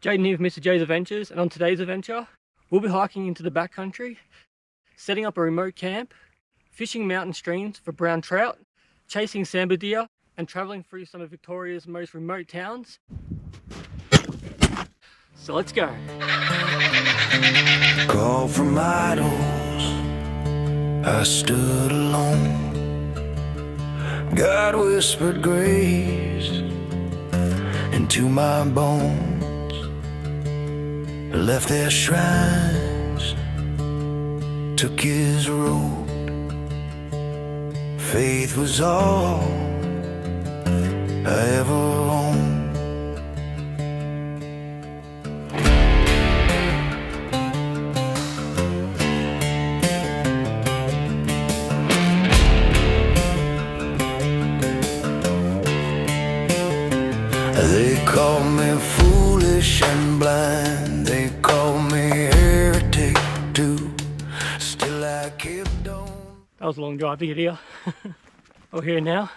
Jaden here with Mr. J's Adventures, and on today's adventure, we'll be hiking into the backcountry, setting up a remote camp, fishing mountain streams for brown trout, chasing sambar deer, and travelling through some of Victoria's most remote towns. So let's go. Called from idols, I stood alone. God whispered grace into my bones. Left their shrines, took his road. Faith was all I ever owned. They call me foolish and blind, they call me heretic too. Still I kept on. That was a long drive to get here. We're here now.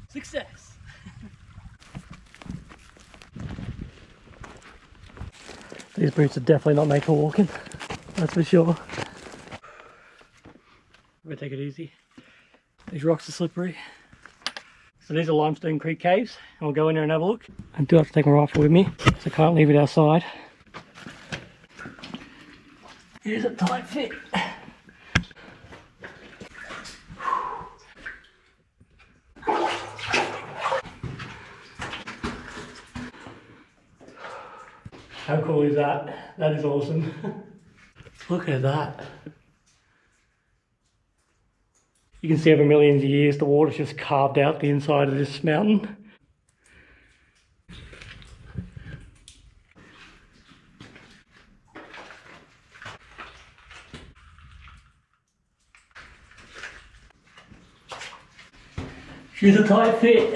Success! These boots are definitely not made for walking, that's for sure. I'm gonna take it easy. These rocks are slippery. So these are Limestone Creek caves, and we'll go in there and have a look. I do have to take my rifle with me, so I can't leave it outside. It is a tight fit. How cool is that? That is awesome. Look at that. You can see over millions of years the water's just carved out the inside of this mountain. She's a tight fit.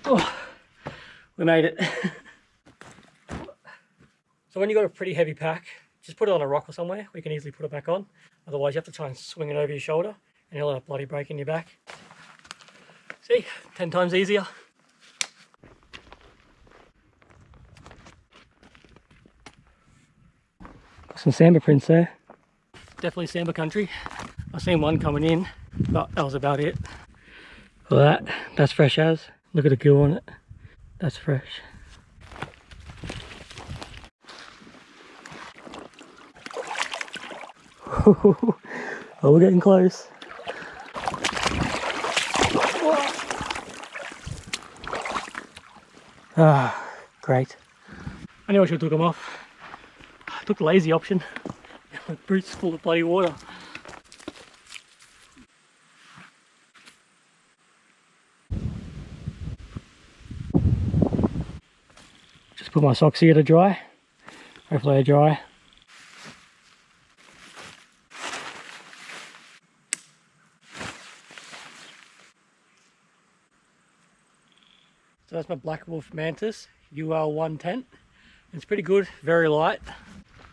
Oh, we made it. So when you've got a pretty heavy pack, just put it on a rock or somewhere. We can easily put it back on. Otherwise you have to try and swing it over your shoulder and you'll have a bloody break in your back. See, 10 times easier. Got some sambar prints there. Definitely sambar country. I've seen one coming in, but that was about it. Look at that, that's fresh as. Look at the gill on it, that's fresh. Oh, we're getting close. Ah, great. I knew I should have took them off. I took the lazy option. My boots full of bloody water. Just put my socks here to dry. Hopefully they dry. So that's my black wolf mantis, UL1 tent. It's pretty good, very light.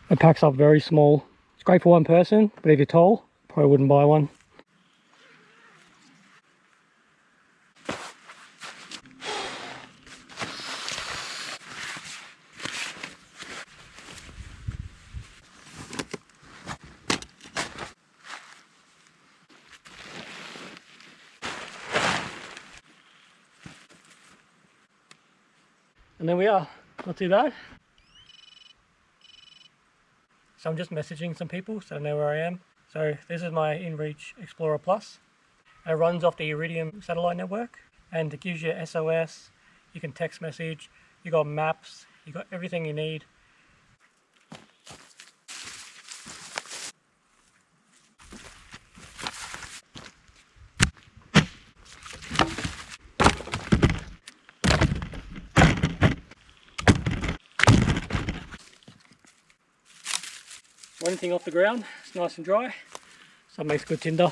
It packs up very small. It's great for one person, but if you're tall, probably wouldn't buy one. And there we are, not too bad. So I'm just messaging some people so they know where I am. So this is my InReach Explorer Plus. It runs off the Iridium satellite network and it gives you SOS, you can text message, you got maps, you got everything you need. Anything off the ground, it's nice and dry, so it makes good tinder.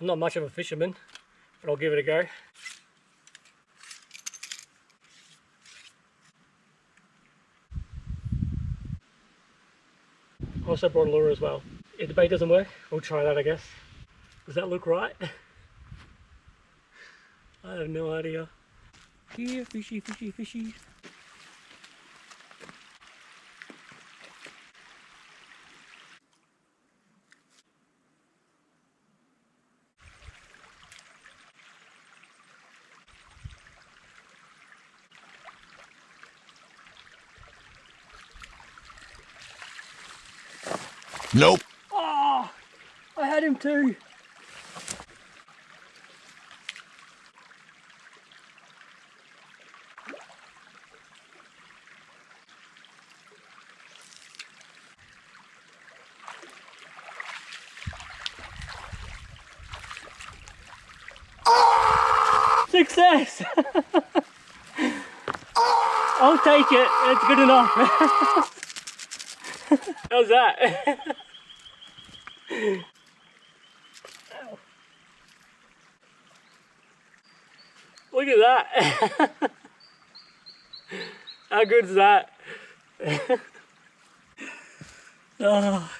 I'm not much of a fisherman, but I'll give it a go. Also brought a lure as well. If the bait doesn't work, we'll try that, I guess. Does that look right? I have no idea. Here, fishy, fishy, fishy. Nope. Oh, I had him too. Success! I'll take it, it's good enough. How's that? Look at that. How good is that? Oh.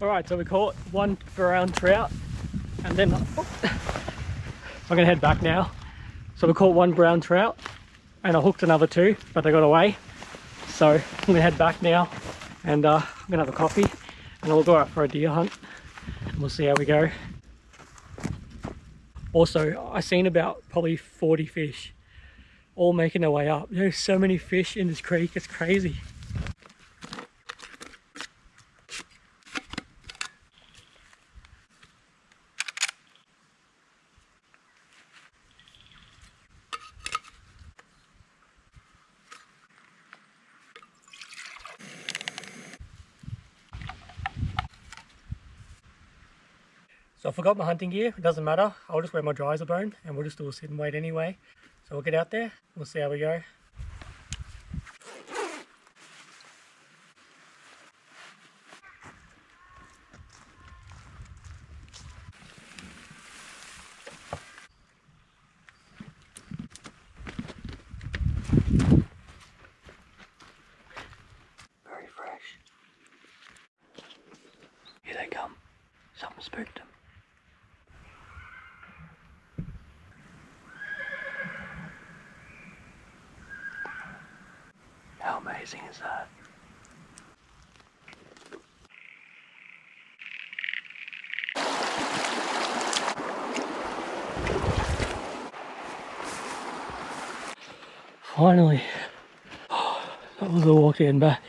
Alright, so we caught one brown trout and then I'm gonna head back now. So we caught one brown trout and I hooked another two, but they got away. So I'm gonna head back now and I'm gonna have a coffee and we'll go out for a deer hunt and we'll see how we go. Also, I seen about probably 40 fish all making their way up. There's so many fish in this creek, it's crazy. So I forgot my hunting gear, it doesn't matter. I'll just wear my dryzer bone and we'll just do a sit and wait anyway. So we'll get out there, we'll see how we go. Very fresh. Here they come. Something spooked them. How amazing is that? Finally. That was a walk getting back.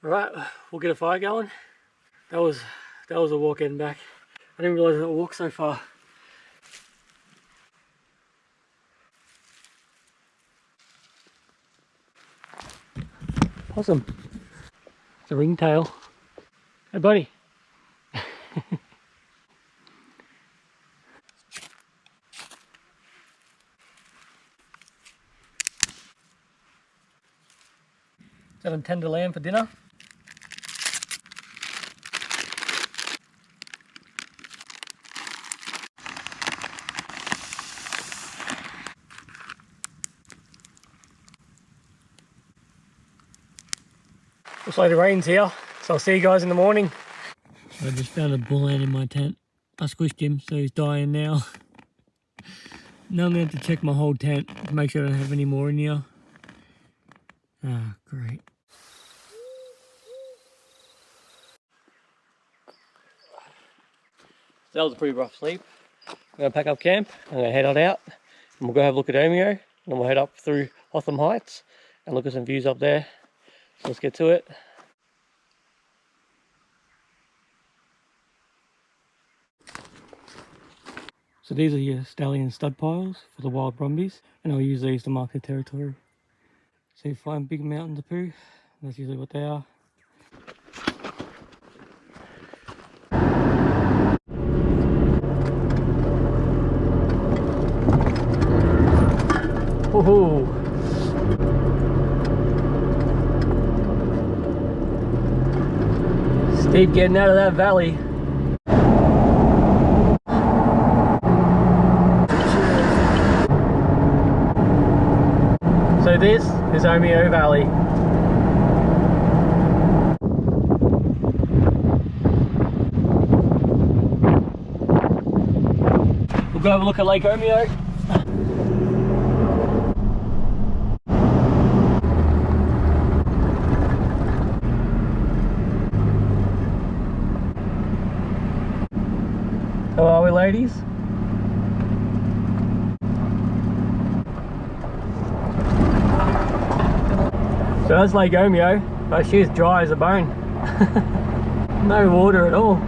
Right, we'll get a fire going. That was a walk getting back. I didn't realise it would walk so far. Possum. It's a ringtail. Hey buddy. Having tender lamb for dinner. Looks like the rain's here, so I'll see you guys in the morning. I just found a bullhead in my tent. I squished him, so he's dying now. Now I'm going to have to check my whole tent to make sure I don't have any more in here. Ah, great. So that was a pretty rough sleep. I'm going to pack up camp, I'm going to head on out, and we'll go have a look at Omeo, and then we'll head up through Hotham Heights and look at some views up there. So let's get to it. So these are your stallion stud piles for the wild brumbies, and I'll use these to mark the territory. So you find big mountains of poo, that's usually what they are. Woohoo! Steep getting out of that valley. this is Omeo Valley. We'll go have a look at Lake Omeo. How are we, ladies? So that's Lake Omeo, but she's dry as a bone. No water at all.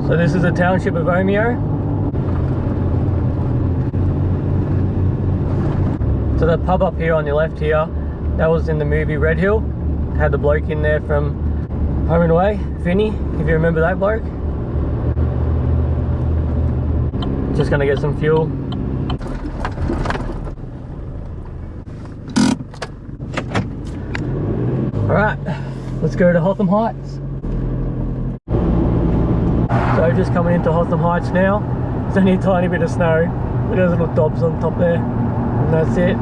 So this is the township of Omeo. So the pub up here on your left here, that was in the movie Red Hill. Had the bloke in there from Home and Away, Vinny, if you remember that bloke. Just gonna get some fuel. Alright, let's go to Hotham Heights. So just coming into Hotham Heights now. There's only a tiny bit of snow. Look at those little dobs on top there. And that's it.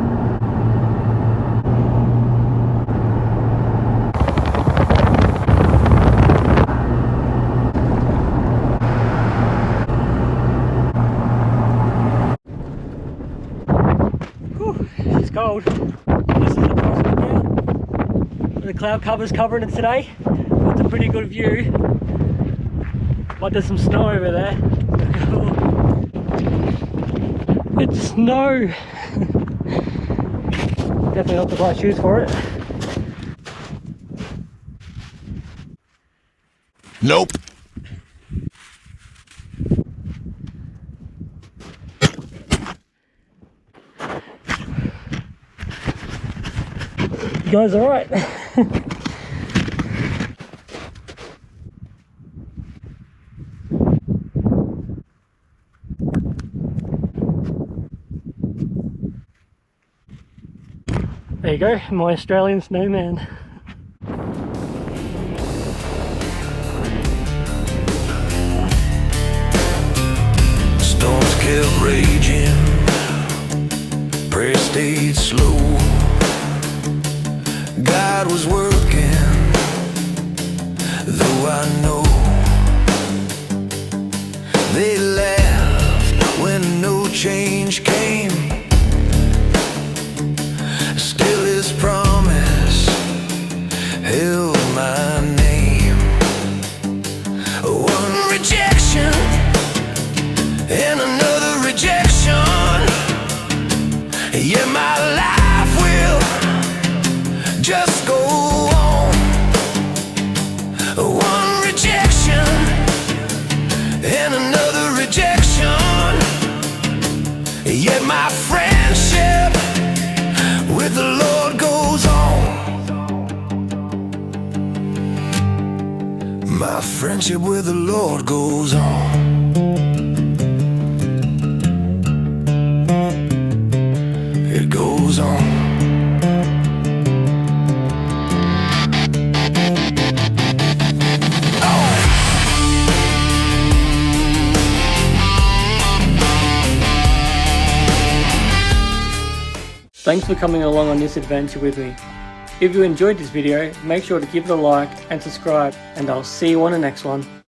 It's cold. This is the prospect now. The cloud cover's covering it today. It's a pretty good view. But there's some snow over there. It's snow. Definitely not the right shoes for it. Nope. You guys alright? There you go, my Australian snowman. Storms kept raging, prayer stayed slow. God was working, though I know they laughed when no change came. Still his promise held my name. One rejection and another rejection, yet my life will just go on. One rejection and another rejection, yet my friendship with the Lord goes on. My friendship with the Lord goes on. It goes on. Thanks for coming along on this adventure with me. If you enjoyed this video, make sure to give it a like and subscribe, and I'll see you on the next one.